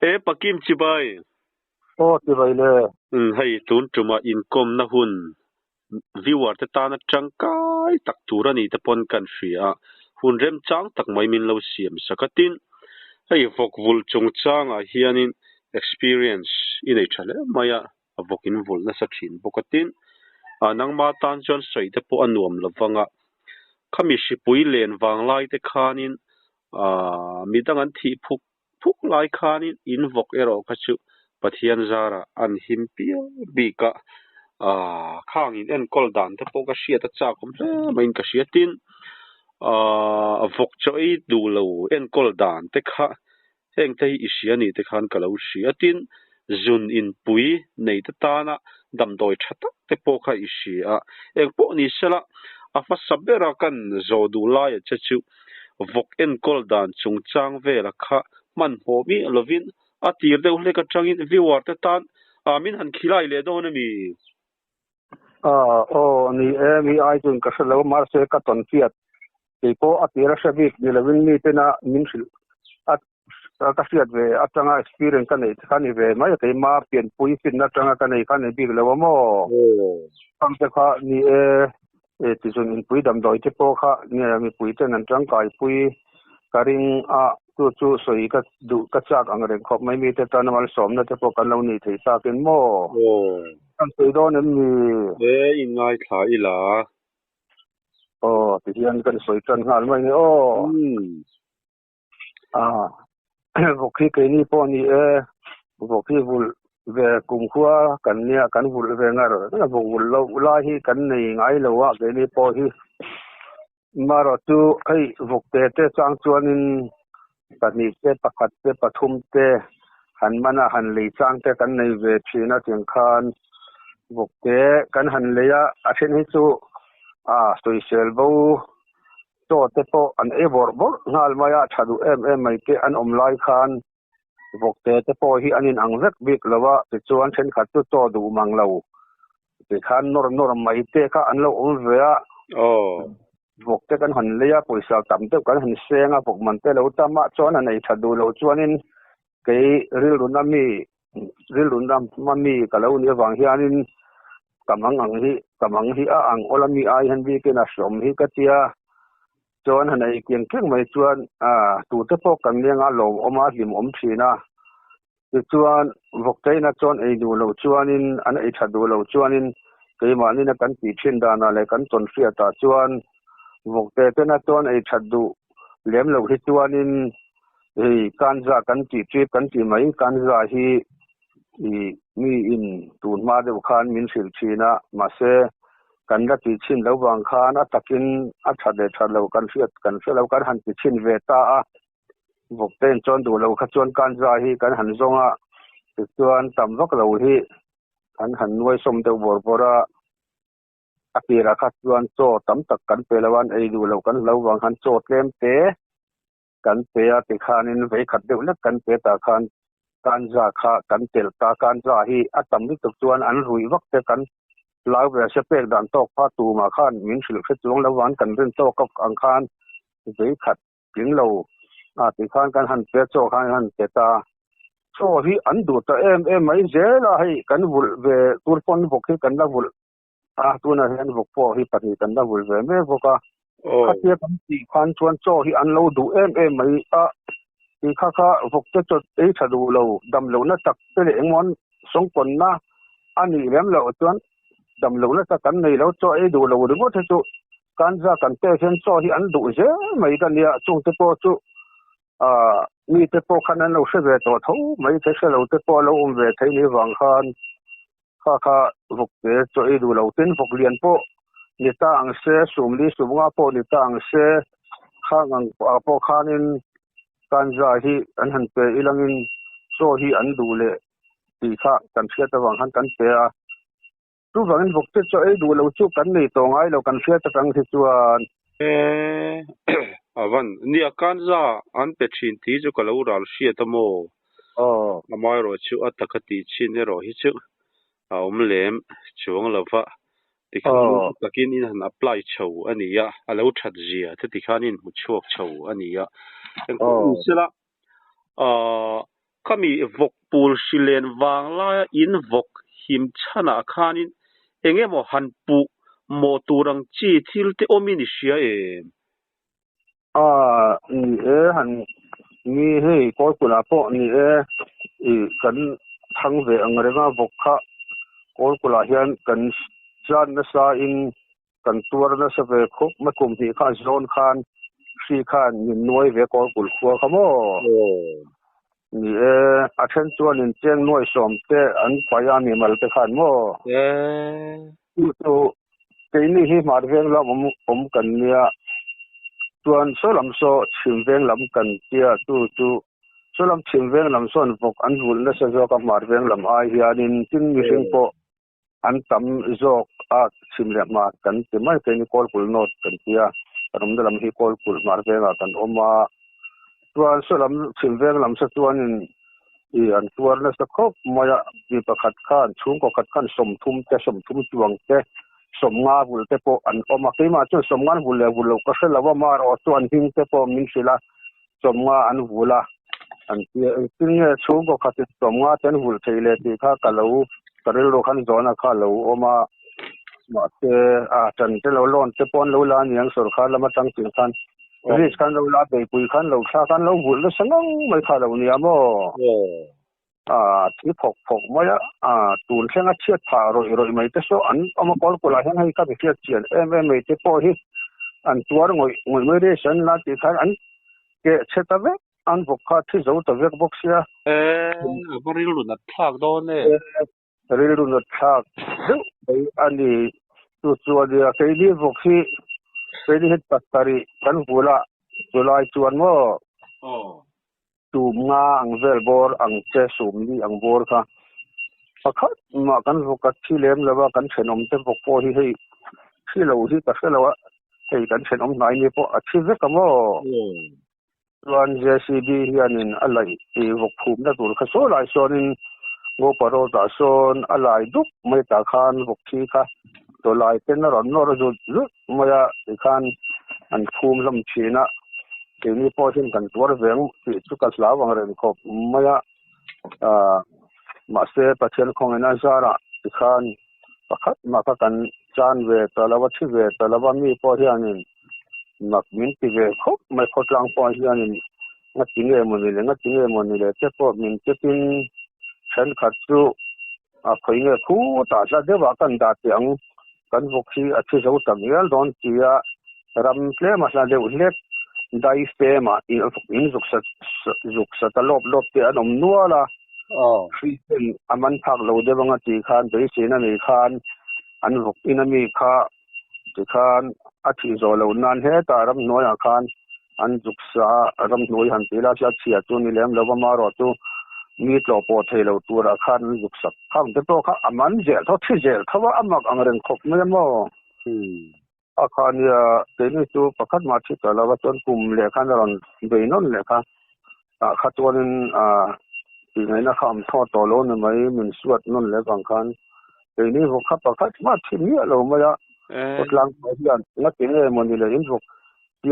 pakim chibai chibai le hai tun tuma income na hun viewer ta ta na changkai tak turani ta pon kan ria hun rem chang tak mai min lo siam sakatin hai vokvul chungchang a hianin experience in ei thale maya avokin vul na sa thin bokatin nangma tan chon sei te po anuam lawanga khami shipui len wanglai te khanin midang an thi phuk lai khanin in vok ero khachu pathian zara an himpia bika khangin en koldan te po ka sia ta cha kom main ka siatin vok choi du lo en koldan te kha heng te isiani te khan kalo siatin zun in pui nei ta tana damdoi thata te po kha isia eng po ni sela afa sabera kan zodu lai chachu vok en koldan chungchang vela kha man homi lovin atir deuh le ka changin viewer ta tan min han khilai le do na mi ni mi ai tun ka selo mar se ka ton fiat te po atira shabik ni lovin mi tena min sil at ka fiat ve atanga experience kan nei kan ve mai te ma pian pui fin na tanga kan nei kan nei big lo mo tam te kha ni ti zun in pui dam doi te po kha ni mi pui ten an tang kai pui karing chu soi ka du ka chak ang ren khop mai mi te tan mal som na te po kan lo ni thei sa ken mo tam sei do nem ni in ngai thla ila ti hian kan soi tan ngal mai ni vokhi ke ni po ni vokhi vul ve kum khua kan nia kan vul ve ngar na vul lo la hi kan nei ngai lo wa ke ni po hi maro tu ai vokte te chang chuanin pani te pakhat te pathum te han mana han lei chang te kan nei ve thina tiang khan vokte kan han leya a then hi chu social bo to te po an bor ngal maya thadu mai ke an omlai khan vokte te po hi anin angvek bik lawa te chuan then khat tu to du manglo te khan nor mai te kha an lo om vea vokte kan han leya poisa tam te kan han senga vok man te lo tama chuan an ei thadu lo chuanin ke ril runam mami kalo ni wang hianin kamang hi ang olami ai han bi ke na som hi katia chuan han ei kiang keng mai chuan tu te po kan lenga lo oma him om thina ti chuan vokte na chuan ei du lo chuanin an ei thadu lo chuanin ke mani na kan ti thin dana le kan ton fia ta chuan vokte te na chuan ei thadu lem lo hi chuanin kanza kan ti trip kan ti mai kanza hi mi in tun ma de khan min sil china ma se kan la ti chin lo wang khan atakin athade thalo kan lo kan han ti chin ve ta vokten chon du lo kha chon kanza hi kan han zonga ti chuan tam vak lo hi kan han nuai som de bora akira kha chuan cho tam tak kan pelawan ei du lo kan lo wang han cho tlem te kan pe a ti khanin ve khat deuh lek kan pe ta khan kanza kha kan tel ta kanza hi atam ni tuk chuan an rui vak te kan lau ve se pek dan tok pha tu ma khan min sil khe chung lawan kan ren to kok ang khan ve khat king lo ti khan kan han pe cho khan han te ta cho hi an du ta mai zela hi kan vul ve turpon vok hi kan la vul tu na hen vok po hi pati kan la vul ve me voka khatia kan ti khan chuan cho hi an lo du mai ti kha vok te chot ei thadu lo dam lo na tak te le engmon song pon na ani lem lo chuan dam lo na ta kan nei lo cho ei du lo ru the chu kan za kan te hen cho hi an du je mai kan ya chung te po chu mi te po khan an lo se ve to tho mai te se lo te po lo ve thei ni wang khan kha vok te cho ei du lo tin vok lian po ni ta ang se sum li sumunga po ni ta ang se khang ang po khanin kanza hi an han pe ilangin so hi an du le ti kha kan sia ta wang han kan pe a tu wangin vokte cho ei du lo chu kan nei to ngai lo kan sia ta tang thi chuan avan ni kanza an pe thin ti chu kalo ral sia ta mo amai ro chu atakati chin ro hi chu lem chuang lova ti khan takin in han apply chho ania alo that zia ti khanin mu chuak chho ania sila kha ก็มีวกปูลชิเลนวางลาอินวกหิมชนะคานินเองหมอหันปุโมตูรังจีทิลเตโอมินิเชียนี่หันมีให้ก็กุลาโปนี่กันทั้งเวอังเรงาวกคะก็กุลาเฮียนกันจานนะซาอินกันตัวนะสเวคุมากุมที่ข้าโซนคานชีคานยินน้อยเวก็กุลขัวขโมนี่อาเช่นตัวนินเจงน้อยสมเตอันพยายามมีมัลเตขันโมตัวเกนี่ที่มาเรื่องแล้วผมกันเนี่ยส่วนโซลัมโซชิมเวงลำกันเตียตู้โซลัมชิมเวงลำส่วนพวกอันหุ่นและเสือกับมาเวงลำไอเฮียนินจึงมีสิ่งพออันตั้มโจกชิมเลียมากันที่ไม่เคยมีคอลกุลโนดกันเตียรวมถึงลำที่คอลกุลมาเวงกันออกมาตัวโซลัมชิมเวงลำสักตัวนึงอันตัวนั้นสักครบมายมีประคัดข้านชุ่มก็คัดข้านสมทุมแต่สมทุมจวงแต่สมงาบุลเตปอันออกมาที่มาจนสมงาบุลก็เสร็จแล้วว่ามาเอาตัวหิงเตปมินสิละสมงาอันบุละอันที่เนี่ยชุ่มก็คัดสมงาเต็นบุลเทเลติข้ากะลูกะเรโลขันจอนะข้าลูออกมาเตจันเตลล้อนเตปอนลูลานี่ยังสุรข้าละมาตั้งจิงคันริสคันลูลาไปปุยคันลูชาคันลูบุลแล้วสงงไม่ข้าลูเนี่ยมั้ที่พกมาตูนเช่นเชียดผ่ารอยไม่แต่ส่วนเอามาคอลกุลาเห็นให้กับเชียดเชียนไม่แต่พอที่อันตัวงอยไม่ได้ฉันนัดที่ขันอันเกเชตเวอันพกข้าที่จะอุตเวกบกเสียบริลุนัดทักโดนเนี่ยริลุนัดทักดูไปอันนี้ตัวเดียวแค่นี้พกที่ไปที่ตัดตารีกันหัวละตัวลายชวนว่าตูมงาอังเวลบอร์อังเจสุมดีอังบอร์ค่ะพักมากันพวกที่เลี้ยงแล้วว่ากันเชนอมเต็มพวกพอที่ให้ที่เราที่ตัดแล้วว่าให้กันเชนอมไหนนี่พออาชีพก็มั่ววันเจสีบีเฮียนินอะไรที่พวกภูมินั่นตัวเขาโซ่หลายส่วนงบประมาณส่วนอะไรดุไม่ตาคานพวกที่ค่ะตัวลายเป็นร้อนนอร์จุดไม่ตาคานอันภูมิลำชีนะทีนี้พอเห็นกันตัวเรื่องที่สุขสลาวังเรื่องก็ไม่มาเสียประเทศของนาซาระที่ขันประคัดมากันจานเวทแล้วว่าที่เวทแล้วว่ามีพอที่อันนี้นักมินที่เวทเขาไม่ขดลังพอที่อันนี้งัดจริงมันนี่เลยเจ้าพวกมินจะเป็นฉันขัดสู้คุยเงี้ยคู่ตาจะเดี๋ยวว่ากันด่าเสียงกันพวกที่ที่จะตั้งเงี้ยโดนจีรำเลี้ยมาซะเดี๋ยวเล็กได้เสมาอินจุกสัตลบเตียนมนัวละฟีเป็นอามันพักเราเดี๋ยวบางทีคันไปเสียนั่นอีคันอันพวกอินามีค่าที่คันอาทิตย์โจเรานานเหตุรำน้อยอาคันอันจุกษารำน้อยหันตีละจะเสียตัวนี่แหละเราก็มารอตัวมีตัวปอดให้เราตัวอาคันจุกสัตข้ามแต่ตัวข้าอามันเจลเท่าที่เจลเขาว่าอามักอังเริงคบไม่ได้มั้งอาคารเนี่ยเดี๋ยวนี้ตัวประคัดมาที่แต่ละวันจนกลุ่มเลี้ยงกันเบยนนเลยค่ะขัดตัวนึงที่ไหนนะครับทอดต่อโลนไม่เหมือนสวดนั่นเลยบางครั้งเดี๋ยวนี้พวกขับประคัดมาที่นี่เราไม่ละกดลังไปยันงั้นที่นี่มันนี่เลยอินพวกที่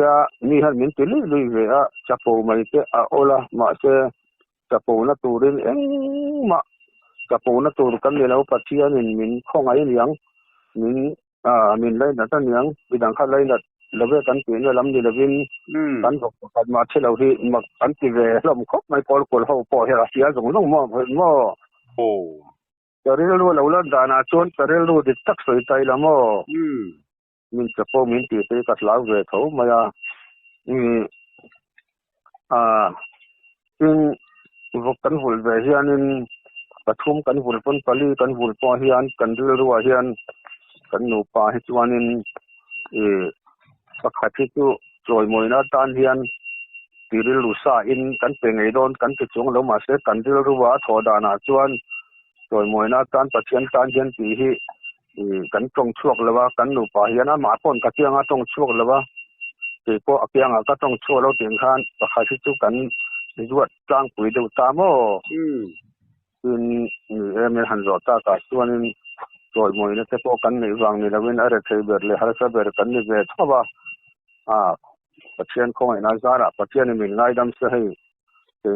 มีหันมินติลุยเวียจับปูไม่เตะโอละมาเสจับปูนัตูรินมาจับปูนัตูกันเลยแล้วปัจจัยนี่มินข้องไอ้เลี้ยงมินมินเลยนะท่านยังวิดังข้าเลยนะเราเวกันเปลี่ยนลำดีเราวินกันบอกกันมาที่เราที่มากันที่เวลามันครบไม่พอคนเขาพอเฮราเสียส่งต้องมอโอ้จะเรียนรู้เราเล่นดานาชนจะเรียนรู้ดิตักสวยใจละมอมินจะพอมินตีไปกัดลาวเวเขามาซึ่งพวกกันหุ่นเวเฮียนินปฐุมกันหุ่นปนปลีกันหุ่นปอเฮียนกันเรือรัวเฮียนกันหนูป่าให้จวนนินประคัดที่ตัวโจยมวยนาตานเฮียนตีริลุซาอินกันเป็นไงโดนกันติดจงแล้วมาเสกกันเรือรัวถอดานาจวนโจยมวยนาตานประเทียนตานเฮียนตีฮีกันตรงช่วงแล้วว่ากันหนูป่าเฮียนมาปนกระเทียงตรงช่วงแล้วว่าตีก็เพียงก็ต้องช่วยเราถึงขั้นประคัดที่ตัวกันรวดจ้างปุ๋ยเดือดตามคือมีหันรอตากาส่วนโจยมวยเนี่ยพวกกันในวังนี่เราเป็นอะไรที่เบิดเลยฮาร์ดเบิดกันนี่เบิดเพราะว่าประเทศของไอ้นาซาระประเทศนี้มีง่ายดำเสียให้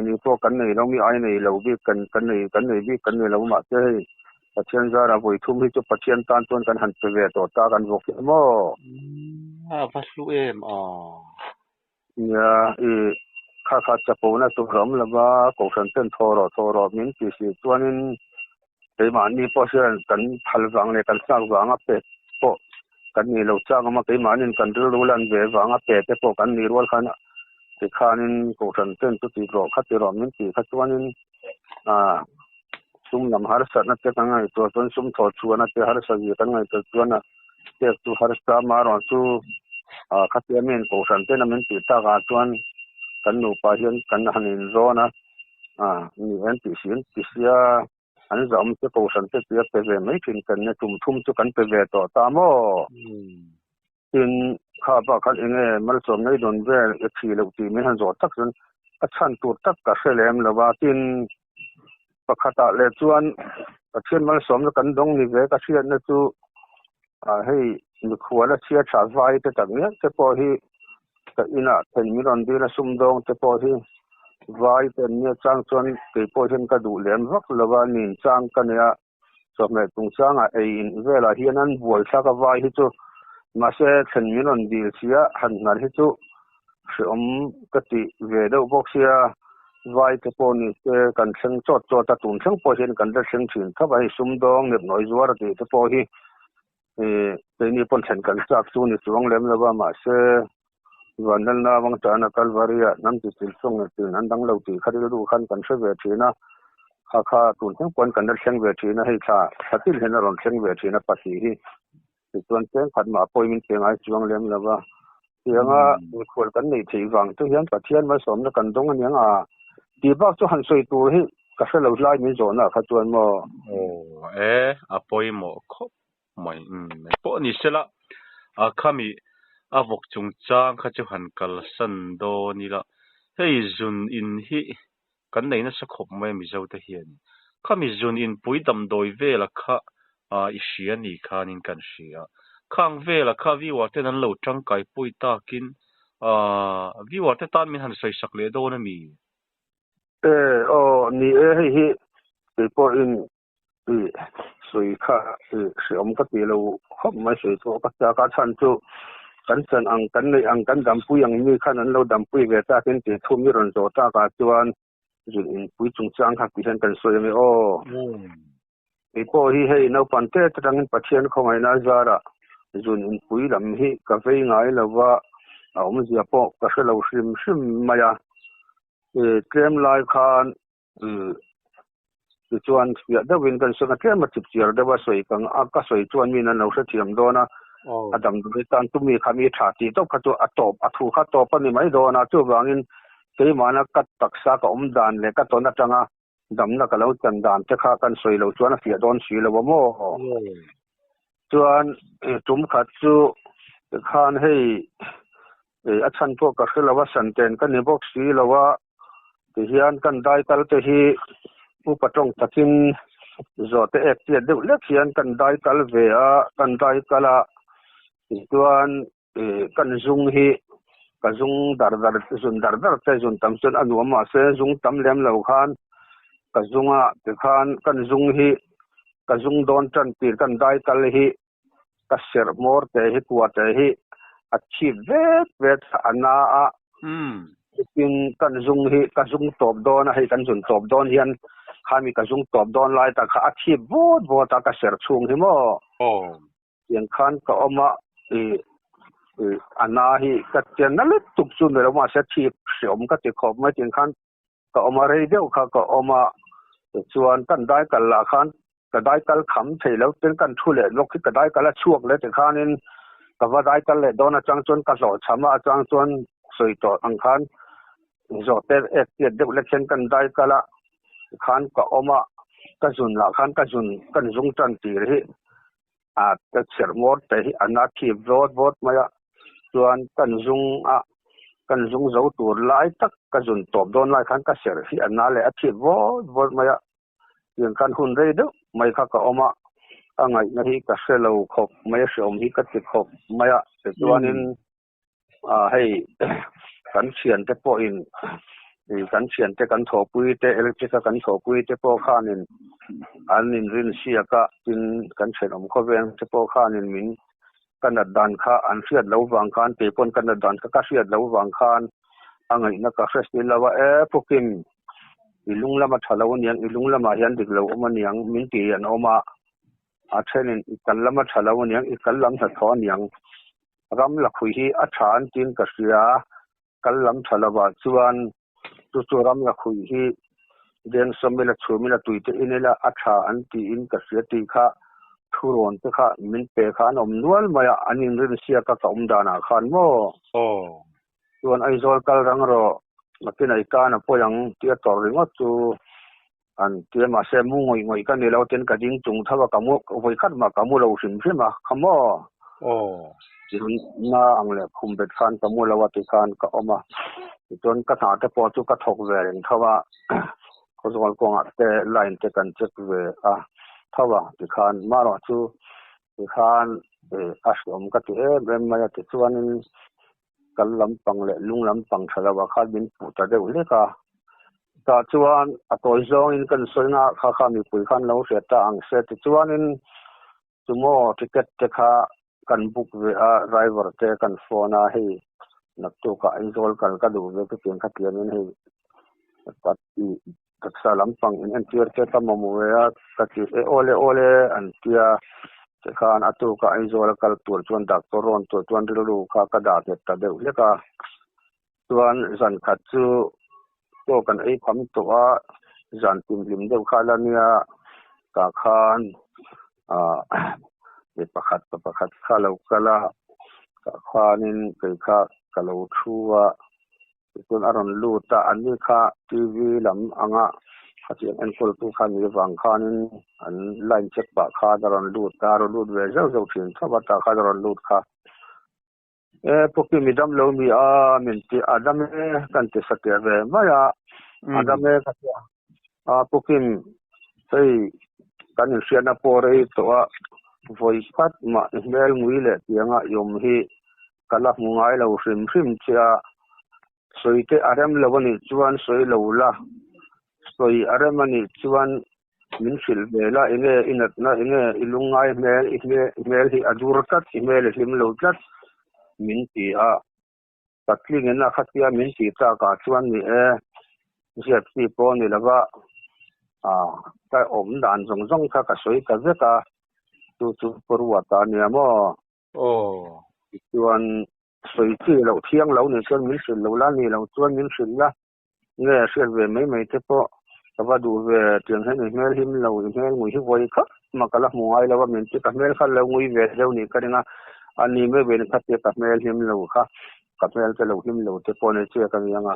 นี่พวกกันนี่เรามีไอ้นี่เราบิกันนี่บิกันนี่เรามาเจ้ปะเทียนซาราบ่ทุ่มให้จุปะเทียนตานต้นกันหันไปเวตตากันบกมอฟัสลุเอมเนี่ยข้าจะปูนะตุรมแล้วว่ากูสันเต้นทอรอมินที่สิตัวนี้ไอ้มันนี่พอเชื่อกันพัลวังเลยกันสร้างวังอ่ะเป็ดพอกันนี่เราจ้างมาไอ้มันนี่กันรู้ลันเววังอ่ะเป็ดพอกันนี่รัวขันที่ข้านี่กูสันเต้นตุติรอขัดรอมินที่ขัดตัวนี้ซุ่มนำหาสัตว์นั่นจะตั้งไงตัวต้นซุ่มถอดชวนนั่นจะหาสัตว์อยู่ตั้งไงตัวน่ะเจ้าตัวหาสัตว์มารอนสู้ขัดเมียนกูสันเต้นนั่นติดตากาชวนกันหนูปาเฮียนกันหันรอนะนี่เห็นติเสียอันจะจะกูสันเต้นเสียไปเวไม่ถึงกันเนี่ยทุ่มจุกันไปเวต่อตามจึงข้าพเจ้าเองมันสมในโดนเวทีลูกทีไม่หันจอดตักจนฉันตัวตักกระเสลมแล้วว่าจึงปกติเลยจวนเช่นมันสมกันดงนี่เวก็เชื่อนะจูให้มีขวดเชื่อชาไฟแต่จากนี้จะพอที่ก็อินะเป็นมีรอนดีนะซุ่มดงจะพอที่ไว้เป็นเนี่ยจ้างจวนเกี่ยวกับเช่นกระดูเหลี่ยมรักแล้วว่านี่จ้างกันเนี่ยสมัยตรงจ้างไอ้เวลาที่นั้นบวยสักไว้ที่จูมาเสียเป็นมีรอนดีเสียหันนั่นที่จูสมกติเวดเอาบอกเสียไว้จะพอนี่กันเชิงจอดตะตุนเชิงพอเห็นกันได้เชิงฉินถ้าไปซุ่มดองเน็บหน่อยจวดที่จะพอที่เป็นนี่ปนเห็นกันจากซูนี่สวงเล่มแล้วว่ามาเสวันนั้นนะวังจานะกัลวารีอ่ะนั่นที่สิลส่งที่นั้นดังเราที่เขาได้ดูขันกันเสเวทีนะข้าตุนเชิงปนกันได้เชิงเวทีนะให้ชาติเห็นอารมณ์เชิงเวทีนะปฏิที่ส่วนเชิงขัดมาปอยมินเชียงไอ้สวงเล่มแล้วว่าเสียงมีคนกันนี่ที่วังตัวยังประเทศมาสมกันตรงนั้นยังดีบ้าจะหันสวยตัวให้ก็เสลาไล่มีโซนเขาจวนมาปอยหมอครบไม่ปอนี่เสละข้ามีวกจงจางข้าจะหันกัลสันโดนี่ละให้จุนอินฮีกันไหนน่ะสักขบไม่มีเจ้าตะเฮียนข้ามีจุนอินปุยดำโดยเวละข้าอิเชียนี่ข้านินกันเชียข้างเวละข้าวิวัฒน์นั้นเราจังไก่ปุยตากินวิวัฒน์ตานมีหันใส่สักเลโดนะมีนี่ให้พออินสวยค่ะสมกติเราครบไม่สวยตัวก็จะการชันจูกันสันอังกันในอังกันดำปุยยังมีขนาดเราดำปุยเวทาเป็นที่ทุ่มยืนโจตากาจวนจุดอินปุยจงจางหักที่เห็นกันสวยไม่ไอ้พอให้เราปันเตะตั้งปัจเจียนของไอ้นาจาระจุดอินปุยลำให้กาแฟง่ายแล้วว่าเอาไม่เสียพอกก็เราชิมมายาเตรียมลายคานจวนเสียดวินกันสกัดแค่มาจิบเสียได้ว่าสวยกันก็สวยจวนมีนั่นเราเทียมโดนะดำด้วยการตุ้มีขามีถาตีต้องขัดตัวอัถูขัดตัวปนิไม่โดนะจู่บางอินที่มานักกัดตักษากับดานเลยกัดตัวนักจังดำนักเราจันดานจะฆ่ากันสวยเราจวนเสียโดนสีเราว่าโม่จวนจุ่มขัดจู่ข้านให้อาจารย์พวกก็คือเราว่าสันเตนกันในพวกสีเราว่าที่เฮียนกันได้กันที่อุปตรงตักินจอดเอกเดียดเล็กเฮียนกันได้กันเวียกันได้กันละตัวกันซุงฮีกันซุงดาร์แต่ซุนตำซุนอันว่ามาเสซุงตำเลี้ยมเหล่าขานกันซุงที่ขานกันซุงฮีกันซุงโดนจันตีกันได้กันฮีกันเสร์มอร์เตฮีตัวเตฮีอัดชีเวทอันน่ากินกันซุงฮีกันซุงตบโดนให้กันซุนตบโดนเฮียนข้ามีกันซุงตบโดนไล่แต่ข้าอัดชีวตากันเสร์ชุงที่มั้ยังขันก็ออกมาอันน่าฮีก็เจนนั่นแหละทุกส่วนเรามาเสียชีพเสียมก็จะขอบไม่ยังขันก็ออกมาเรียวข้าก็ออกมาส่วนกันได้กันละขันก็ได้กันขำเฉยแล้วเป็นกันทุเรศลกที่ก็ได้กันละช่วงเลยแต่ข้านี่ก็ว่าได้กันเลยโดนจังจนกระโดดชมาจังจนสวยต่ออังคันจอดเอ็ดเด็กเล็กเช่นกันได้กันละขันก็ออกมาก็จุนละขันก็จุนกันซุงจันตีเลยก็เสียหมดแต่อันนั้นที่รถมาส่วนกันซุงเจ้าตัวไล่ตักก็จุนตบโดนไล่ขันก็เสียที่อันนั้นเลยที่รถมาอย่างกันหุ่นได้ดูไม่ข้าก็ออกมาไงนะที่ก็เสียเราขบไม่เสียมที่ก็ติดขบไม่แต่ตัวนี้ให้กันเชียนแต่พออิน กันเชียนแต่กันโถปุยแต่อิเล็กทริกกันโถปุยแต่พอค่านินอันนินรินเสียก็กินกันเชียนอมเขาเวนแต่พอค่านินมินกันดันค่าอันเสียดระหว่างกันเตปนกันดันก็เสียดระหว่างกันอังไงนักเฟสติลว่าพวกกิมอีลุงละมาทะเลวันยังอีลุงละมายันดิกเลวมันยังมินตีอันออกมาอาเชนินอีกันละมาทะเลวันยังอีกันลังสะท้อนยังรำละคุยที่อาชานจินกษยากันลำทะเลว่าชวนตัวรำละคุยที่เดินสมัยละชูมิละตุยเตอินละอาชาอันตีอินกษยาตีข้าทุรนตีข้ามินเปข้านอมนวลมาอันนี้เรื่องเสียกับอมดานาขานโมส่วนไอโซลกัลรังโรมาที่ไหนกันพอยังเตี้ยต่อเรื่องว่าตัวอันเตี้ยมาเสมุงงอยกันนี่เราเต็นกระดิ่งจุงถ้าว่ากำมุไว้ขัดมากำมุเราสิมใช่ไหมคำว่าจินน่าอังเลยคุมเป็นขันกำมุเราวัติขันก็ออกมาจนกระถางแต่พอจุกระทกเวรถ้าว่าเขาส่งกองแต่ไลน์แต่กันเจ็กเวถ้าว่าติขันมาหรอจูติขันอาสมก็ติเริ่มมาติส่วนกันลำปังเลยลุงลำปังชะละว่าข้าบินปูตะเดือเลยค่ะแต่ชวนตัวจงอินกันสวยงามข้ามีปุ๋ยขันเราเสียต่างเสียชวนอินจุโม่ทิเก็ตเจ้ากันบุกเวไรเวอร์เจกันโฟนาให้นักตัวก็อินโซลกันก็ดูเวก็เพียงขัดเลียนให้ตัดตัดสลัมปังอินเทียร์เจ้าตั้มมัวเวก็ที่โอเลอันเทียเจ้าขันอัตัวก็อินโซลกันตัวจวนดักตัวรอนตัวจวนดิลูข้ากระดาษเด็ดตะเดือเลยค่ะจวนสันขัดจูตัวกันความตัวสันติมลิมเดียวข้าละเนี่ยกาขานเด็กประคัดข้าเรากะละกาขานินเกยข้ากะเราชัวจนอารมณ์ลูตาอันนี้ข้าทีวีลำอ่างข้าเสียงอันคนตัวข้ามีฟังข้านินอันไลน์เช็คปะข้าอารมณ์ลูตาอารมณ์ลูตเวเจ้าถิ่นถ้าว่าตาข้าอารมณ์ลูตข้าพวกที่มีดำเรามีมินที่ดำกันที่สักเวมาอย่าดำกันพวกที่ใช่กันเสียนปอร์ไอตัวไฟพัดมาเมลงวิเลตียงยมฮีกัลมุงไอเราซิมเชียสวยเตอารมณ์เราวันนี้ชวนสวยเราละสวยอารมณ์วันนี้ชวนมินฟิลเบล่าอินนัดนะอิลุงไอเมลที่อดูรตัดเมลที่มันเราจัดมินตีตัดลิงนะขัดยามินตีตากาชวนนี่เสียที่ปอนี่แล้วก็แต่อมด่านส่งถ้าก็สวยก็เวกาตัวปรวัตาเนี่ยมั้งส่วนสวยที่เราเที่ยงเราเนี่ยส่วนมินสินเราล้านนี่เราส่วนมินสินละเนี่ยเสียเวไม่เท่าพอแต่ว่าดูเวเตียงให้เมลหิมเราเมลงุยที่ไว้ก็มากละมัวไอเราว่ามินที่กับเมลขันเรางุยเวเรานี่ก็ได้นะอันนี้ไม่เป็นขัดเกี่ยวกับเมลหิมเราค่ะกับเมลจะเราหิมเราที่ปนในเชื่อกันยังไง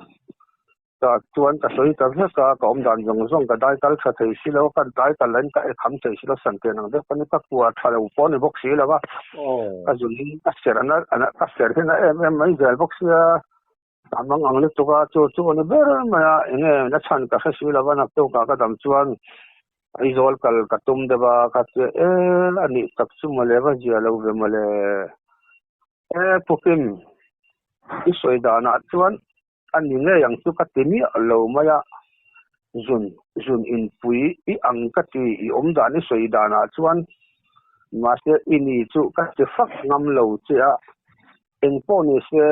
ก็ชวนก็สวยก็เพื่อก็อมดันส่งก็ได้ก็ชัดเจนสิแล้วก็ได้ก็เล่นก็คำเจนสิแล้วสังเกตนั่นเด็กคนนี้ก็กลัวถ้าเราปนในบ็อกซี่แล้วว่าก็จุดนี้ก็เสียนะก็เสียที่นั่นไม่เจอบ็อกซี่ตามอังกฤษตัวก็จู่ๆเนี่ยเบอร์มาเนี่ยนักชันก็เสียแล้วว่านักตัวก็ดำชวนไอโซลก็ตุ้มเดบ้าก็เจอันนี้ตักซุ่มมาเลยว่าเจอเราเวมาเลยพวกนี้ที่สวยดานะชวนอันนี้เนี่ยอย่างสุขตินี้เราไม่ยากจุนอินปุยอีอังกัดอีอมดานี่สวยดานะชวนมาเสียอินี่จุกัดจะฟักงำเราเสียเอ็งป้อนี่เสีย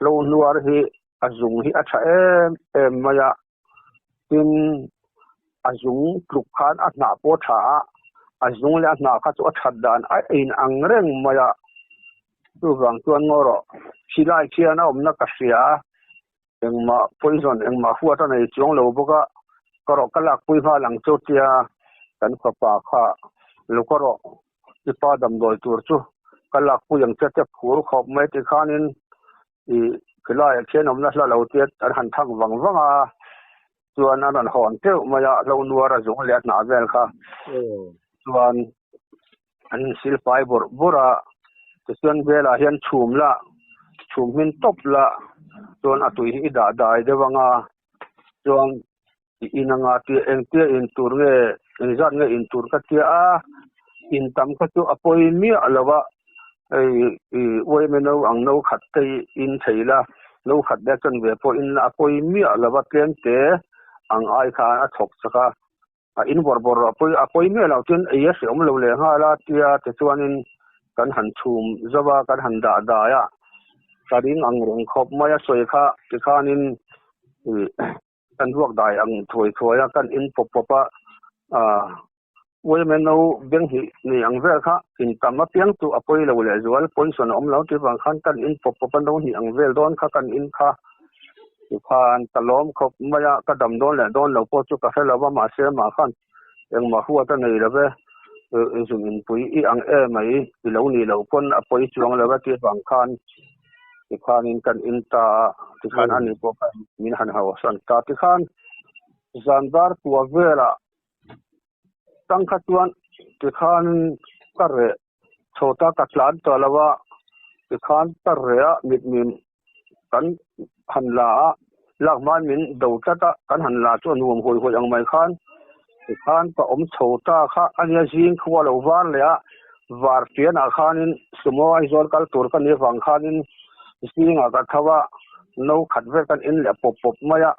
เราหนัวที่อาจุงที่อาชาไม่ยากเป็นอาจุงกลุกขานอันหนาปวดขาอาจุงเลี้ยงหนาข้าจะอัดดานไอ้อังเร่งไม่ยากตัวบางตัวงอรอชิลายเชียนะอมนักเสียเองมาพูดส่วนเองมาหัวตอนในช่วงเราบอกว่ากรอกกลักปุยผ้าหลังโจเตียกันขวาข้าลูกกรอกที่ป้าดำโดยตัวจู่กลักปุยยังจะผัวขอบไม่ติดขานินอีคือไล่เชียนอมนักเราเตี้ยอันหันทางวังส่วนนั้นหอนเที่ยวมาเราหนัวระจุงเลียดหนาเวลค่ะส่วนอันศิลปายบุระส่วนเวลาเห็นชุมมินตบละส่วนอตุยอิดาได้เดี๋ยวว่าส่วนอินังอาที่เองที่อินตูร์เงอินจันเงอินตูร์ก็ที่อินตั้มก็ตัวอภัยมีอะไรวะไอ้ไว้ไม่เอาอังเอาขัดที่อินไทยละ lo khat da chan ve po in apoi mi lawa tlem te ang ai kha a thok chaka a in bor apoi mi lo tin ai se om lo le ha la tia te chuanin kan han thum zawa kan han da ya karing ang rong khop maya soi kha ti khanin kan ruak dai ang thoi kan in popa women no beng hi ni ang ver kha in tamma piang tu apoi lo le zual poison om lo ti wang khan kan in popa no hi ang vel don kha kan in kha ti khan talom khop maya ka dam don le don lo po chu ka hela wa ma se ma khan eng ma huwa ta nei la ve zum in pui I ang mai ti lo ni lo pon apoi chuang la wa ti wang khan ti khan in kan in ta ti khan ani po kan min han haw san ta ti khan zandar tua vera tang khatuan ti khan kare chota katlan to lawa ti khan tarya mit min kan hanla lakman min do tata kan hanla chu nuam hoi ang mai khan ti khan pa om chota kha ania jing khwa lo war le a war pian a khanin sumo ai zol kal tur kan ni wang khanin singa ka thawa no khat ver kan in le pop maya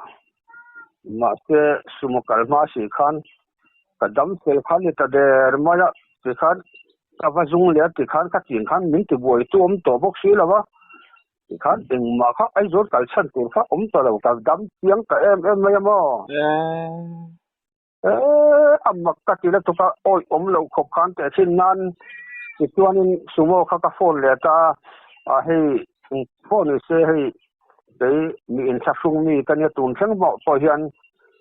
ma se sumo kalma si khan kadam sel khan ta der maya ti khan ka va zung le ti khan ka tin khan min ti boi tu om to bok si lawa ti khan eng ma kha ai zor kal chan tur kha om to lo ka dam tiang ka em maya mo amak ka ti la to ka oi om lo khop khan te thin nan ti tuanin sumo kha ka phone le ta a hei phone se hei dei mi in sa sung mi kan ya tun thang mo po hian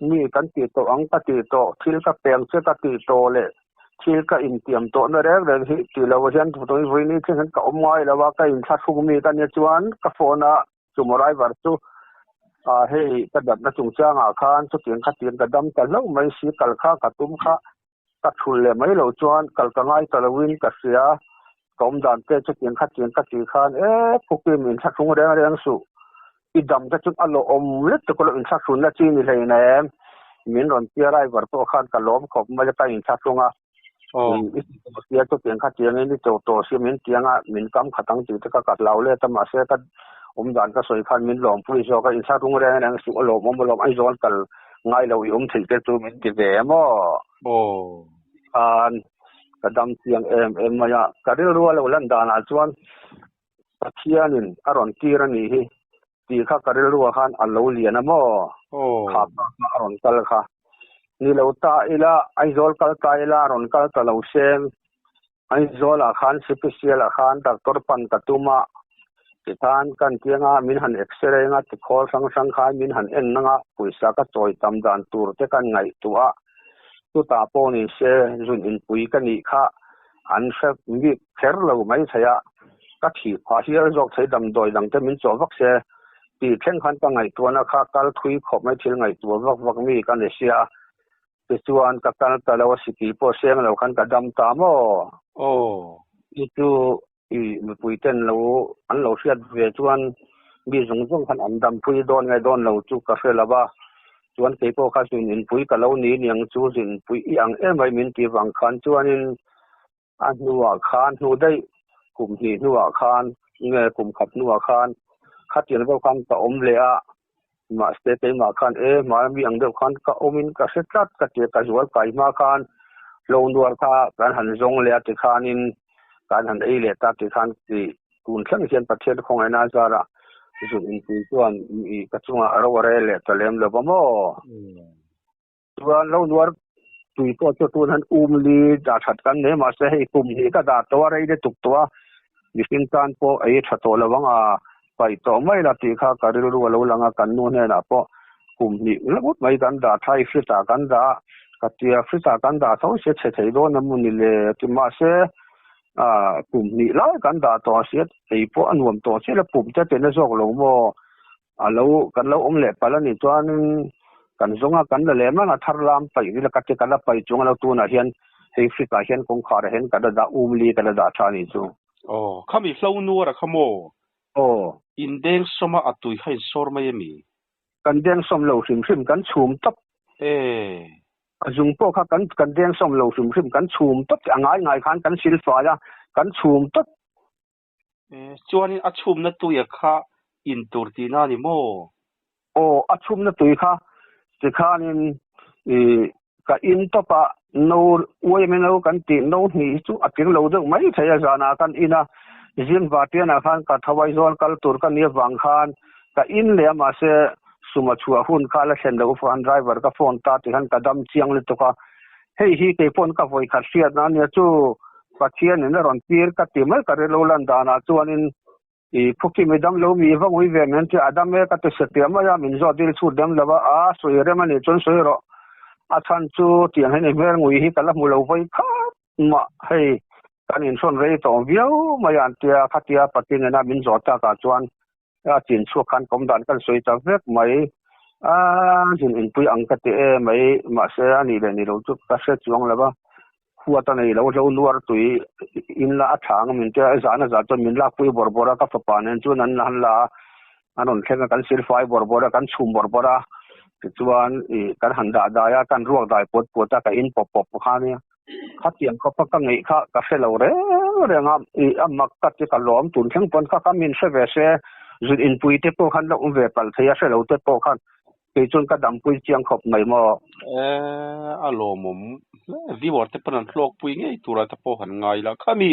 mi kan ti to ang ka ti to thil ka peng che ka ti to le thil ka in tiam to na rek re hi ti lo hian tu to voi ni chen ka om ngai la wa ka in sa sung mi kan ya chuan ka phone a chumorai var chu a hei ka dat na chung chang a khan chu tiang kha tiang ka dam ka lo mai si kal kha ka tum kha ka thul le mai lo chuan kal ka ngai ta lo win ka sia kom dan te chu tiang kha ka ti khan phuki min sa sung reng su idam ta chuk alo om let to ko in saksun na chi ni leina min ron tia rai war to khan ka lom khop ma ta in saksunga tia to tiang kha tiang ni to si min tianga min kam khatang ti ta ka law le ta ma se ka dan ka soi khan min lom pui so ka in saksung re nang su lo mom ai zon kal ngai lo thei te tu min ti ve mo an ka dam tiang em ma ya ka ri ru lo lan dan a chuan pathianin aron tira ni hi ti kha karil ruwa khan allo lian amo kha ron kal kha ni lo ta ila ai zol kal ta ila ron kal ta lo sem ai zol a khan special a khan doctor pan katuma ti than kan tianga min han x-ray nga ti khol sang kha min han en nga puisa ka choi tam dan tur te kan ngai tua tu ta po ni se zun in pui ka ni kha an se mi kher lo mai chaya ka thi kha hial jok thai dam doi dang te min chawak se ti thleng khan ka ngai tu na kha kal thui khop mai thil ngai tu wak mi kan le sia ti chuan ka kal ta lo siki po seng lo khan ka dam ta mo i tu i mi pui ten lo an lo siat ve chuan mi zung khan an dam pui don ngai don lo chu ka fe lawa chuan ke po kha chuin in pui ka lo ni niang chu jin pui i ang mai min ti wang khan chuanin an nuwa khan hu dai kum hi nuwa khan nge kum khat nuwa khan khatian bo khan ta om le a ma ste te ma khan ma mi ang de khan ka omin ka setlat ka te ka zual kai ma khan lo nuar kha kan han zong le ti khanin kan han ei le ta ti khan ti kun thlang hian pathian khong ai na zara zu in ti chuan i ka chunga aro re le ta lem lo ba mo chuan lo nuar tui ko chu tun han li da that kan ne ma se hei kum hi ka da to re de tuk to miskin kan po ai tha to lawanga pai to mai la ti kha karil ru lo langa kan nu ne na po kum ni labut mai kan da thai frita kan da ka tia frita kan da tho se che do na mun ni le ti ma se kum ni la kan da to se ei po anuam to se la pum te na jok lo mo alo kan lo om le pala ni chuan kan zonga kan la le ma na thar lam pai ni la ka te kala pai chung lo tu na hian hei frita hian kong khar hen ka da li ka da tha ni chu khami flow nu ra khamo in deng soma atui hai sor mai mi kan deng som lo sim kan chum top azung po kha kan deng som lo sim kan chum top angai khan kan sil fa ya kan chum top chuan a chum na tu ya kha อินตูรตีนานี่โมโอ้อชุมนะตุยค่ะสิคานินka in to pa no oi me no kan ti no hi chu ating lo deuh mai thaya jana kan ina jin vatiana khan ka thawai zon kal tur kan ni wang khan ka in le ma se suma chua hun khala sen lo fan driver ka phone ta ti han ka dam chiang le to ka hei hi ke phone ka voi kha sia na ne chu pathian ne ron pir ka ti mai ka re lo lan dana chuanin phuki medam lo mi wa oi ve men ti adam me ka te setia ma ya min zo dil chu dam lawa a soire mani chon soiro a than chu tiang hen mer ngui hi kala mu lo voi kha ma hei kan in son rei to viau ma yan tia khatia patin na min zo ta ka chuan a chin chu khan kom dan kan soi ta vek mai a jin in pui ang ka te mai ma se ani le ni lo chu ka se chuang lawa huwa ta nei lo lo nuar tui in la thang min te zana za to min la pui bor bora ka pa nen chu nan han la anon thlenga kan sir fai bor bora kan chum bor bora chuan kan handa daya kan ruak dai pot pota ka in pop pop kha ne khatiam ko pa ka ngei kha ka se lo re nga amak ka ti ka lom tun theng pon kha ka min se ve se zut in pui te po khan lo ve pal thaya se lo te po khan ke chun ka dam pui chiang khop mai mo alo mum vi worte panan hlok pui ngei tura ta po han ngai la khami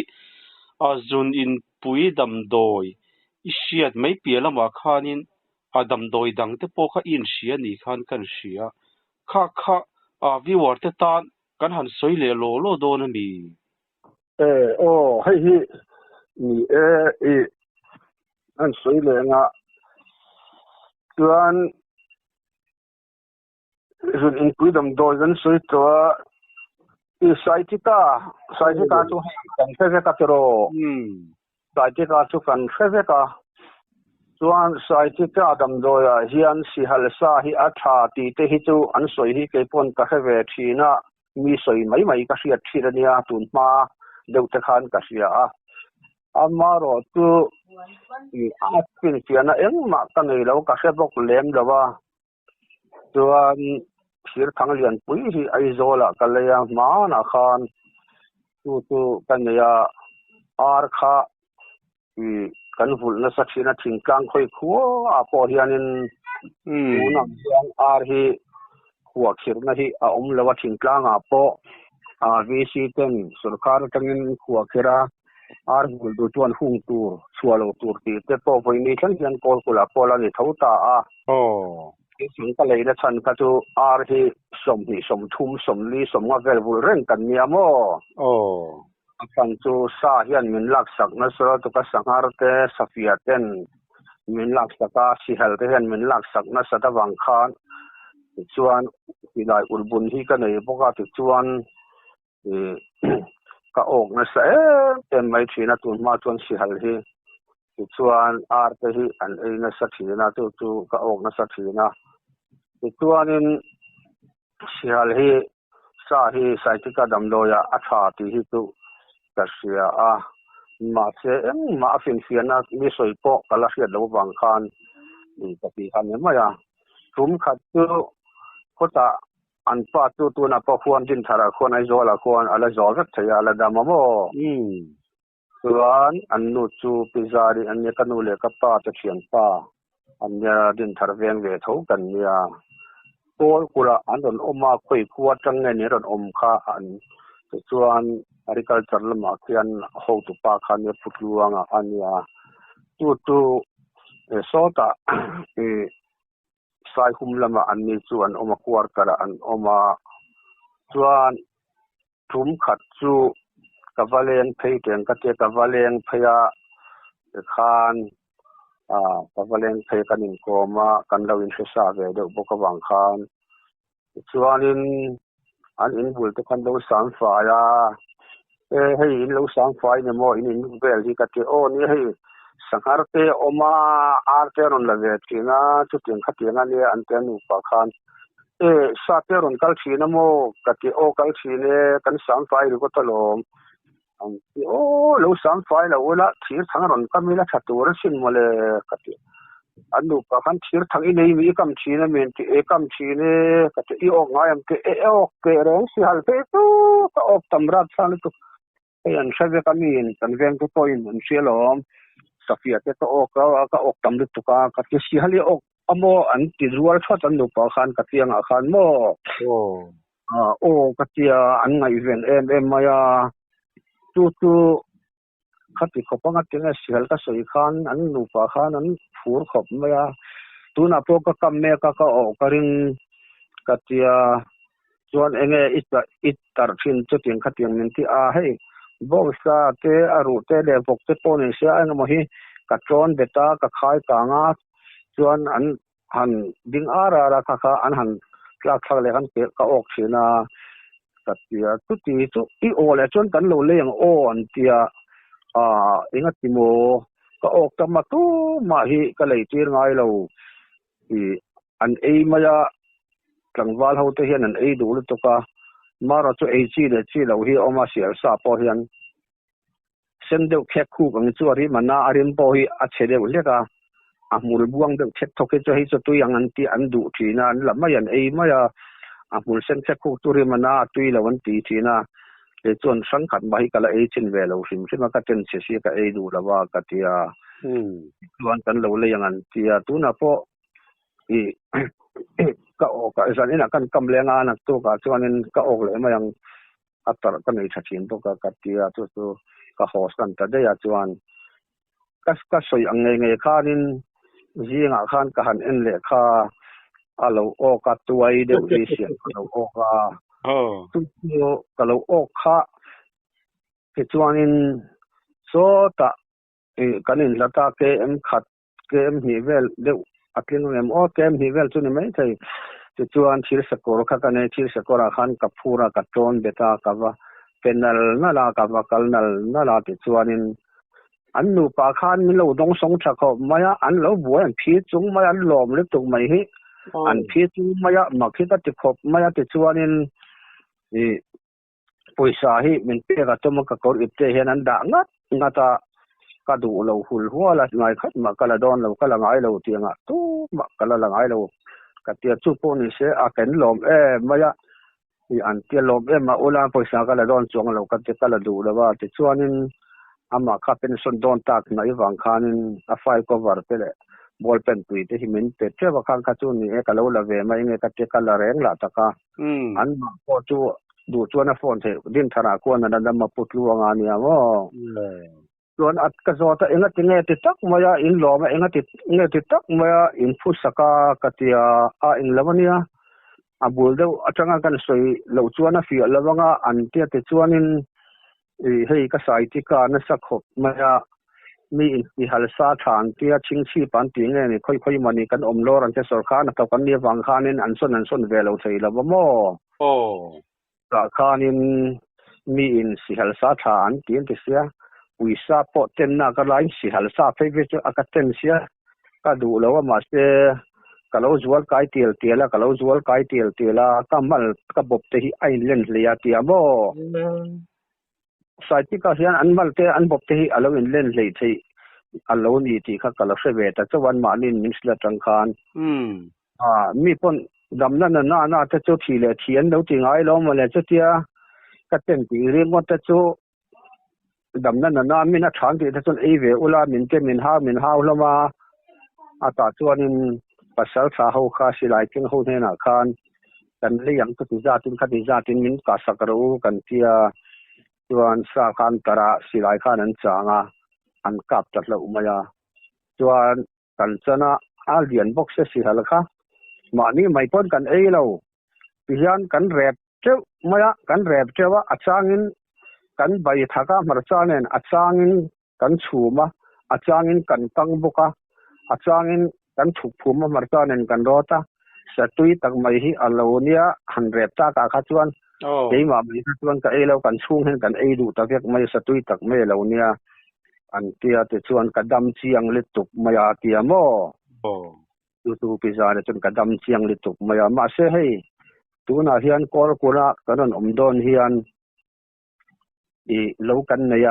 azun in pui dam doi isiat mai piala ma khanin adam doi dang te po kha in sia ni khan kan sia kha vi worte tan kan han soi le lo do na mi hei hi ni an soi le nga tuan zun in pui dam doi gan soi to sai ti ka chu kan se ka tro sai ti ka chu kan se ka chuan sai ti ka dam doi a hian si hal sa hi a tha ti te hi chu an soi hi ke pon ka he ve thina mi soi mai ka sia thira nia tun ma deu te khan ka sia amaro tu a pin tiana engma ka nei lo ka se bok lem dawa chuan sir thang lian pui hi ai zola kalaya ma na khan tu kanya ar kha kan vul na sakhina thingkang khoi khuwa a po hianin unam yang ar hi khuwa khirna hi a lawa thingkang a po a vc ten sarkar tangin khuwa khira ar vul du chuan hung tur chualo tur ti te po voi ni chan hian kol kula pola ni thauta a sing ka leina chan ka chu ar hi som thum som li som nga vel vul ren kan niamo kan chu sa hian min lak sak na so to ka sanghar te safia ten min lak saka si hel te hian min lak sak na sada wang khan chuan hilai ulbun hi ka nei boka ti chuan ka ok na sa ten mai thina tun ma chuan si hel hi chuan ar te hi an na sa thina tu ka ok na sa thina chuanin si hel hi sa hi sai ka dam loya a tha ti hi tu kasia ma se ma fin fiana mi soi po kala sia lo wang khan ni tapi khan ma ya tum khat tu kota an pa tu na po khuan din thara khuan ai zola khuan ala zovek thaya ala damamo tuan an nu chu pizari an ne kanu le ka pa ta thian pa an ya din thar veng ve tho kan ya kol kula an ron oma khoi khuwa tang ne ron om kha an chuan agriculture lama khian ho tu pa khan ne phutluanga ania tu sota sai hum lama an ni chuan oma kwar kara an oma chuan thum khat chu kavaleng phei teng ka te kavaleng pheya khan kavaleng phei kanin koma kan lo in sa ve do bokawang khan chuanin an in bul te kan lo sam fa ya hei in lo sam fa ni mo in bel hi ka te ni hei sanghar te oma arte ron la ve thina chu ting khatinga ni an te nu pa khan sa te ron kal thina mo ka te kal thine kan sam fa ri ko talom an ti lo sam fa la ola thir thang ron kamila thatur sin mole ka te anu pa khan thir thang i nei mi kam thina men ti kam thine ka te i ngayam te ke ren si hal pe tu ka tamrat san tu an shave kamin kan veng tu point an shelom สเฟียเตก็ออกก็ออกตำลึกตุกาก็สิหาลิออกอโมอันติรัวชอตันนุปาคันกะเตียงอาคารโมโอ้กะเตียอันไงเวนเอ็มมายาตุขัดติขปังติงเสียลก็สวยคันอันนุปาคันอันฟูรขบมายาตุนาพวกก็กำเมก็ออกกริงกะเตียจวนเองอิตารฟินจุติงขัดติงมินที่ให้บอกซาเตอรุเตเลพกเตปนิเสียอันมหิกะจอนเบตากะขายกางาจวนอันหันดิงอาราคะอันหันกลากทะเลกันเกะก็ออกสินะกะเตียตุติตุอีโอเลจนกันโลเลงโออันเตียอิงติโมก็ออกตะมาตุมาหิก็เลยตีงายเราอันมายากลางวาลเฮาเตเฮียนอันดูลตุกะมาราจุจีเดจีเราฮีเอามาเสียสาปอเฮียนเส้นเดียวแค่คู่กันจวริมันน่าอาริมปอฮีอัดเฉเดียวเล็กมูลบวงเดียวเช็ดทอกจะให้ตัวอย่างอันที่อันดูทีน่ะละไม่ยันไม่ยามูลเส้นแค่คู่ตัวริมันน่าตุยละวันตีทีน่ะเดี๋ยวจวนสังขัดมาให้กันละชินเวลาสิมใช่ไหมก็เต็นเสียก็ดูละว่าก็ที่จวนกันเราเลยอย่างนั้นที่ตัวน่ะพอก็ออกก็สันนี่น่ะกันกำแรงานตัวก็จวนนั้นก็ออกเลยมายังอัตรากันในชัดเจนตัวก็ที่ตัวก็โฮสกันแต่ได้จวนก็สวยอังไงข้านินยิงอาคารก็หันเล็กค่ะเราออกกับตัวเดียวเสียเราออกทุกทีก็เราออกค่ะที่จวนนี้โซตากันนี่ละตาเกมขัดเกมฮีเวลเดียวอักลิงเกมเกมฮีเวลจุนี่ไม่ใช่ที่จวนชีสกอร์ค่ะกันชีสกอร์อาคารกับพูระกับโจนเบต้ากับว่าเป็นนั่นนั่นละกับว่ากันนั่นละที่จวนนี้อันนูปาคานมีเราต้องสงชักเขาไม่อันเราบัวอันพีจุงไม่อันหลอมเล็กตุงไม่ฮิอันพีจุงไม่มาคิดว่าติดขบไม่ติดชวนนี่ปุยสาฮิมันเปียกตัวมันก็กอดอิบเตเห็นอันด่างงัดก็ดูเราหุ่นหัวละไงขัดมากระดอนเราก็ละไงเราเตียงตู้มากระละไงเราก็เตียจุปนี่เสียอาการหลอมไม่อันเตียหลอมมาอุลาปุยสากระดอนจงเราก็เตียกระดูแล้วว่าติดชวนนี่อามาข้าเป็นส่วนโดนตักในวังคานินอาไฟก็วาร์เปล่บอลเป็นตุยที่หิมินเตะเจ้าข้างข้าจูนี่ก็เราละเวไม่เงี้ยก็เจ้าละแรงละตะกาอันมาพอจูดูจวนฟอนเทดินธนากวนนั่นดำมาปุตลวงานเนี่ยว่าจวนอัดกระโจตเองติเงติตักมายาอินหลอมเองติตักมายาอินฟุสกากติยาอินละวันเนี่ยบุลเดวอัจฉริยะกันสวยเราจวนฟิลละวังอันเตียติจวนินเฮ้ยก็สายที่การนักสักขบมามีอิฮัลซาฐานที่ชิงชีปันติงเนี่ยค่อยๆมันนี่กันอมโลรันจะสอดข้านักกันเนี่ยวังข้านินอันส่วนเวลาใส่ละบ่โม่ราคานินมีอิสิฮัลซาฐานที่อันที่เสียวิสาปเต็มนักไลน์สิฮัลซาเฟวิชอากาศเต็มเสียก็ดูแล้วว่ามาเสียก็เราจวลไกเตียละก็เราจวลไกเตียละก็มันก็บบที่ไอเลนเลยที่อ่ะบ่สายที่ก็เสียอันมัลเตอันบบที่อารมณ์เล่นเลยที่อารมณ์นี้ที่เขาก็เราเสวแต่จะวันมาลินมิสละจังคานมีคนดำนั่นน่าจะจุดที่เลยเทียนเราจริงไอ้เรามาเลยจุดเดียก็เต็มที่เรื่องว่าจะจุดดำนั่นน่ามีนักทางที่จะจุดเวอุลามินเกมินฮาวแล้วมาอาตาจวนินภาษาสาหูข้าสิไลกิงหูเนี่ยนะคานกันเลี้ยงตุจาตินคติจาตินมินกาสักรูกันเทียจวนสาคันตระสิไลขานันจางอันกับจัดละอุมายาจวนกันชนะอาเลียนบ็อกเซสิฮัลค่ะมานี่ไม่พ้นกันเราพิจารกันแรบเจ้ามายากันแรบเจ้าว่าอาจารย์กันใบทักมาจานินอาจารย์กันชูมาอาจารย์กันตังบุกอาจารย์กันถูกภูมิมาจานินกันรอตาสตุยตังไม่ฮิอัลโลเนียหันแรบตากาขจวนเดี๋ยวมาบิดจวนกันเรากันช่วงเห็นกันดูตะเกียกไม่สตุยตักไม่เราเนี่ยอันเตียติจวนกระดำเชียงลิตุกมายาเตียโมดูพิจารณาจนกระดำเชียงลิตุกมายามาเสียให้ตัวน่าเฮียนกอลกุระกันอมดอนเฮียนเล่ากันเนี่ย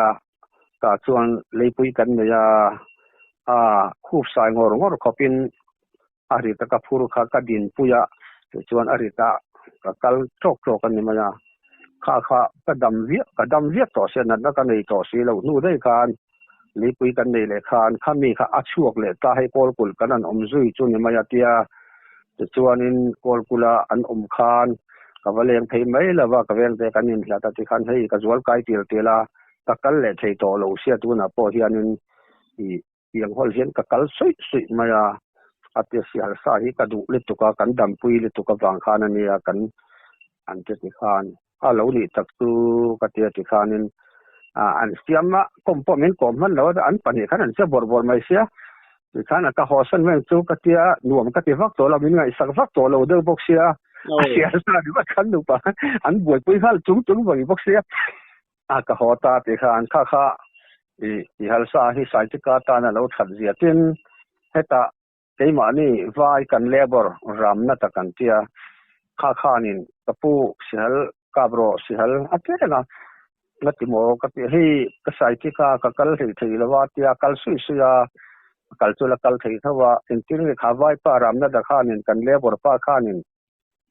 กาจวนเลยปุยกันเนี่ยคู่สายงอขอเป็นอาริตะกับผู้รุขากดินปุยะจวนอาริตะกัลโชคกันนี่มาข้ากระดำเวียต่อเส้นนั้นแล้วก็ในต่อสีเราหนูได้การ ลีปุยกันนี่เลยคานข้ามีข้าอัชวกเลยตาให้กอลกุลกันอันอมซุยจุนมายาเตียจวนนินกอลกุลาอันอมคานกะวะเลงไผไหมละว่ากะเวงเตกันนินละตะติคันให้กะจวลไกติลเตลาตะกัลเลไทโตโลเสียตุนะปอเฮียนินอีเปียงฮอลเฮียนกะกัลซุยมายาอัตเสียสาหิกะดุลิตุกะกันดำปุยลิตุกะวังคานันเนี่ยกันอันติคานอาโลนี่ตักตูกะเตียติคานินอันเสียมะกมปอมินกมมันแล้วอันปะนี่คันอันเสียบอๆไม่เสียดิคันกะฮอสันแม่งจูกะเตียหนวมกะเตียฟักตัวเรามีไงสักฟักตัวเราเด้อบ่เสียเสียซะดิว่าคันดูปะอันบวยปุยฮัลจุงบ่บ่เสียกะฮอตาติคานค่าอีฮัลซาฮิไซติกาตานะเราทัดเสียตินเฮตาไกมานี่วายกันเลเบอร์รามนะตะกันเตียค่านินตะปูสิฮัลกาบโรสิฮัลอะเตนะละติโมกะติให้กะไซติกากะกัลถิละวาเตียกัลซุยยากัลจุละกัลถิทว่าอินตินขาวายปารามนะตะคานินกันเลเบอร์ปาคานิน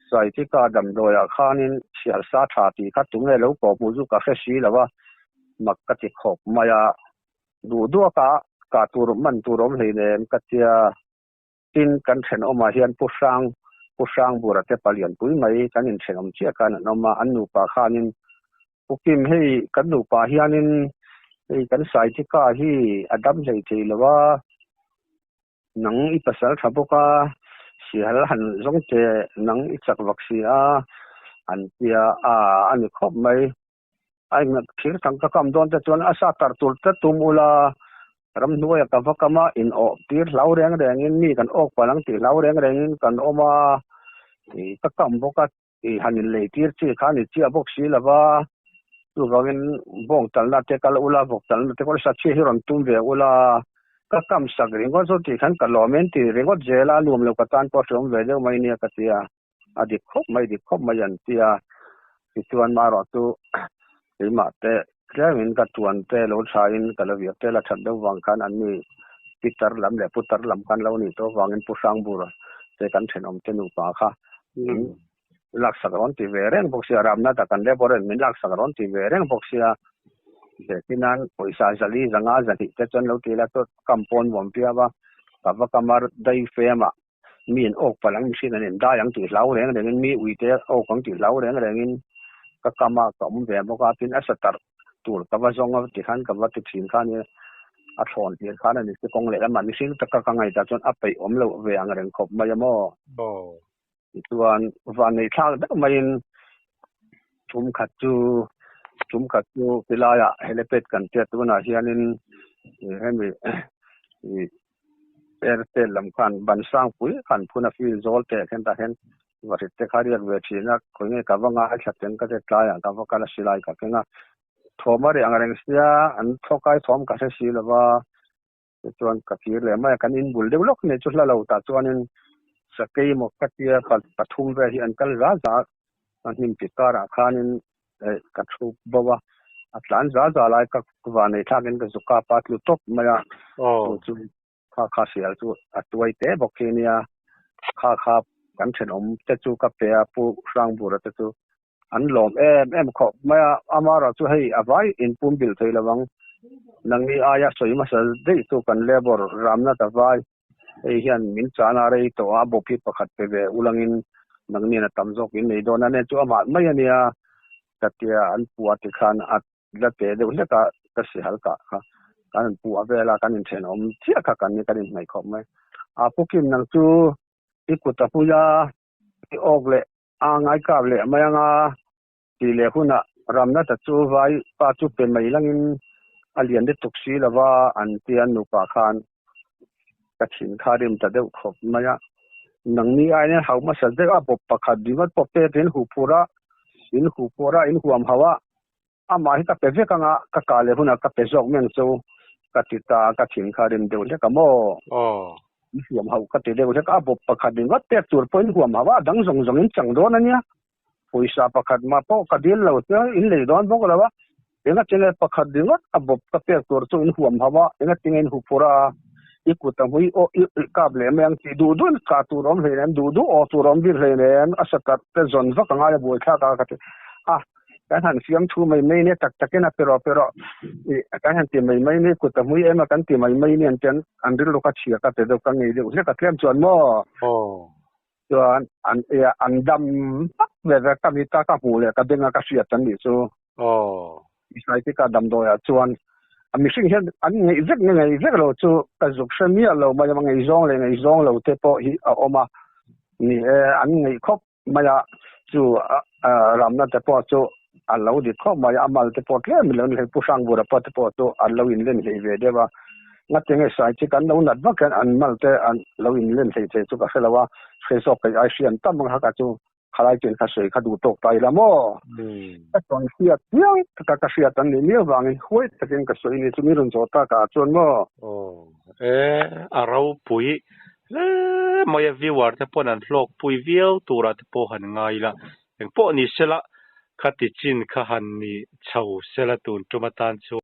ไซติกาดำโดยคานินสิฮัลซาทาติคัตุงเลโลกอมูซุกะเฟชีละว่ามักกะติขอบมายาดูดัวกาตูรมันตูรมเฮเนนกะเตียตินกันเทนออกมาเฮียนผู้สร้างบุรเตปเลียนปุยไม่กันอินเทนอมเชียกันนอมาอันนูปาคานินปุกิมให้กันนูปาเฮียนินให้กันสายที่กาที่อดัมเลยทีละว่าหนังอีปัสสาวะทับกาเสียหลันสงเจหนังอีจักวักเสียอันเปียอันนี้ครบไหมไอ้เงินคิดทั้งกำโดนแต่จวนอาสาตัดตุลแต่ตุมูลารำนวยกับพกมาอินออกตีเหลาแรงอินนี่กันออกพลังตีเหลาแรงอินกันออกมาตะกำบกหันเลยตีที่ขานี่เจียบกสีละว่าตัวเราเงินบงตันละเทกัลอุลาบกตันละเทกัลสัตย์ที่รำตุ้มเวอุลาตะกำสักเรื่องก็สุดที่ขันกัลโลเมนตีเรื่องก็เจลารวมแล้วก็ตันพอสมเวเดไม่เนี่ยก็เสียอดีตครบไม่ยันเสียที่ชวนมารอตัวที่มาแต่แค่เห็นกับตัวนแต่รถชายกับเราเวียแต่ละชั้นเราวางกันอันนี้พิจารณาแล้วพุทธรรมกันเรานี่ตัววางเงินผู้สร้างบุรุษแต่กันเช่นอมเจนุปาค่ะลักษณะร้อนที่เวรเองพวกเสียรำนะแต่กันได้บริเวณมีลักษณะร้อนที่เวรเองพวกเสียเด็กที่นั้นปุยสายสลีจังอาจันที่จะจนเราทีละตัวกำปนวมเปียว่ากับว่ากำมาได้เฟมมีนอกพลังมีสิ่งนั้นได้ยังตีเหลาแรงเรื่องมีอุยเตออกของตีเหลาแรงเรื่องก็กำมาสมเวรบอกว่าเป็นอัศตร์ตัวกับว่าจงว่าที่ขันกับว่าติดสินค้านี่อัดถอนที่ขันนี่คือกองเหล็กมันมีสิ่งตะกังไงแต่จนอับไปอมเราเวียงเรื่องขบมายามอตัววันในทางแต่ไม่ชุมขัดจูเวลาเฮเลเป็ดกันเจ้าตัวน่ะที่อันนี้ให้มีเอร์เตลลำคันบันสร้างปุ๋ยขันพูนฟิลโซลเตะเห็นตาเห็นว่าที่ขารีเวทีนักคนนี้กับว่างานชัดเจนก็จะกลายกับว่าการสิไลกับเงาทอมาเรื่องอะไรเสียอันทอกายทอมกับเสียแล้วว่าจวนกับที่เลยไม่กันอินบุลเดวล็อกเนี่ยจุดละเราแต่จวนนั้นสกัยมกที่ปัทุมเวทีอันกัลราซาอันนี้ติดต่อราคานี้กัดชูบัวอัตลันราซาไลกับวันนี้ถ้าเงินกับสุขภาพลุตบมาจุดค่าเสียจุดตัวไอเตะบอกเนียค่ากันเช่นจะจูกับเปียผู้สร้างบุรุษจูอันหลอมขอบมาอามาเราจะให้อภัยอินปุ่มบิลที่ระวังนังนี้อายะสวยมาสได้ตัวกันเลบอร์รามนัตอภัยไอ้เหี้ยมินจานาเรย์ตัวอาบุพิประคัดไปเวอุลังอินนังนี้นะตั้มจอกอินในโดนนั้นตัวอามาไม่เนี่ยกัตยาอันปัวติขันอัดละเตเดี๋ยวเล็กก็เสียหัลกะค่ะการปัวเวลาการอินเทนเที่ยกันนี่การอินไม่ขอบไหมพวกกิมนังจูอีกุตปุยาที่ออกเลยง่ายกับเลยไม่ง่ายที่เลยคุณน่ะรำนัดจูไว้ป้าจูเป็นไม่ลังอินอเลียนได้ตุกซีแล้วว่าอันเตียนนุปาคานกระถินคาริมจะได้ขบมา呀นังนี้ไอ้เนี่ยเขามาสัจจะปปขัดดีมันปเปเป็นหูปูระอินหูหัวมหัวมาให้กับเพื่อนกันก็กาเลยคุณน่ะกับเพื่อนเมืองโซกติตากระถินคาริมเดียวเรียกกันโม่หัวมหัวก็ติเดียวเรียกปปขัดดีว่าเตะตัวเป็นหัวมหัวดังส่งอินจังโดนนั่นเนี่ยปุยสาปขัดมาปกติเราเนี่ยอินเลยโดนบอกแล้วว่าเองก็เจอปกติว่ากับเพื่อนตัวส่งอินหัวมหัวเองก็เจออินหูปูระอีกุตังหุยโออีกับเลยแมงที่ดูกาตูรอมเห็นดูออตูรอมบิลเห็นอาศัยแต่จนฟักง่ายบัวข้ากัน การหันเสียมทูไม่เนี่ยตักๆนะเปรอการหันตีไม่เนี่ยกุตมุยมากันตีไม่เนี่ยจันอันเรื่องโลกเชียก็แต่ดอกกันนี่เดี๋ยวเรียกเตรียมจวนหม้อจวนอันดำเวลาก็มีตากับหูเลยก็เด้งก็เสียตันนี่soอีสายที่ก็ดำโดยจวนมีสิ่งเช่นอันนี้อีกเราจูกระจุกเสมีเราไม่ยังไงจงเราเทปฮีเอามานี่อันนี้ครบมาจูรำนั่นเทปจูอันเราดิครบมาอามาเทปเล่มเล่นให้ผู้ช่างบัวเทปจูอันเราอินเล่นให้เวเดว่างั้นยังไงสายที่กันเราหนัดว่ากันอันมาเตอันเราอินเล่นให้จูก็เสร็จแล้วว่าเฟซออกไปไอเชียนตั้มมันก็จูขลายเป็นข้าศึกข้าดูตกไปละมั้งแต่ตอนเสียเนี่ยถ้าข้าศึกตันนี้เนี่ยว่าไงห้วยแต่เป็นข้าศึกนี่จะมีรุ่นโจตากาจวนมั้งเราปุ๋ยไม่วิวร์แต่พอนั้นโลกปุ๋ยวิวตัวเราแต่พอหันไงล่ะอย่างพวกนี้เสละขัดจินข้าหันนี่เช่าเสละตุนจุมาตันชัว